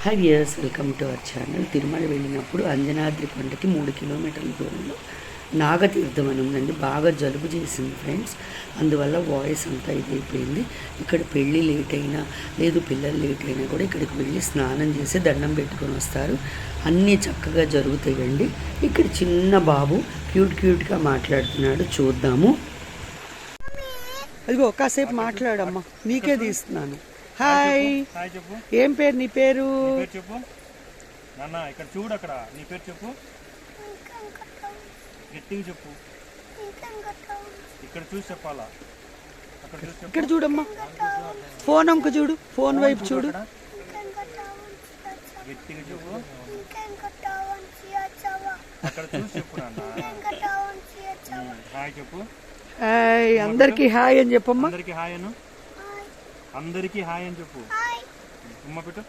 High viewers, welcome to our channel. Tirumala వెళ్ళినప్పుడు అంజనాద్రి కొండకి 3 కిలోమీటర్ల దూరంలో నాగతీర్థం అని ఉందండి. బాగా జలుబు చేసింది ఫ్రెండ్స్, అందువల్ల వాయిస్ అంతా ఇదైపోయింది. ఇక్కడ పెళ్ళి లేట్ అయినా లేదు, పిల్లలు లేట్ అయినా కూడా ఇక్కడికి వెళ్ళి స్నానం చేసి దండం పెట్టుకొని వస్తారు. అన్నీ చక్కగా జరుగుతాయండి. ఇక్కడ చిన్న బాబు క్యూట్గా మాట్లాడుతున్నాడు, చూద్దాము. అదిగో కాసేపు మాట్లాడమ్మా, నీకే తీస్తున్నాను. హాయ్, ఏం పేరు నీ పేరు? చెప్పు నాన్న. ఇక్కడ చూడు, అక్కడ నీ పేరు చెప్పు, గట్టిగా చెప్పు. ఇక్కడ చూసి చెప్పాలా? ఇక్కడ చూడమ్మా, ఫోన్ అంక చూడు, ఫోన్ వైపు చూడు, గట్టిగా చెప్పు. అక్కడ చూసి చెప్పు నాన్న. హాయ్ చెప్పు. హాయ్, అందరికి హాయ్ అని చెప్పమ్మా. అందరికి హాయ్ అను, అందరికి హాయ్ అని చెప్పు. ఉమ్మ పెట్టు.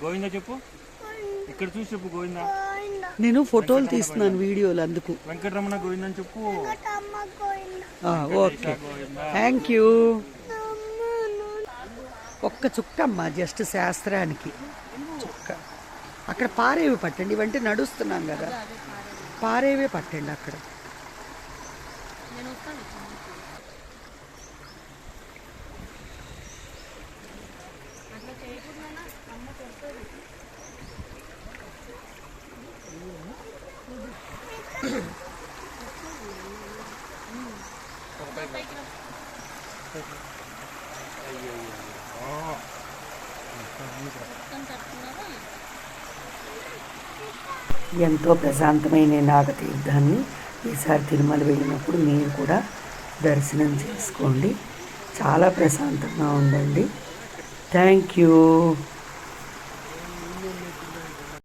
గోవిందా చెప్పు, ఇక్కడ చూసి చెప్పు. గోవిందా. నేను ఫోటోలు తీస్తున్నాను, వీడియోలు, అందుకు. వెంకటరమణ గోవిందా అని చెప్పు. Okay, thank you. ఒక్క చుక్కమ్మా, జస్ట్ శాస్త్రానికి చుక్క. అక్కడ పారేవి పట్టండి, ఇవంటే నడుస్తున్నాం కదా, పారేవే పట్టండి అక్కడ. ఎంతో ప్రశాంతమైన నాగతీర్థాన్ని ఈసారి తిరుమల వెళ్ళినప్పుడు మీరు కూడా దర్శనం చేసుకోండి. చాలా ప్రశాంతంగా ఉందండి. Thank you.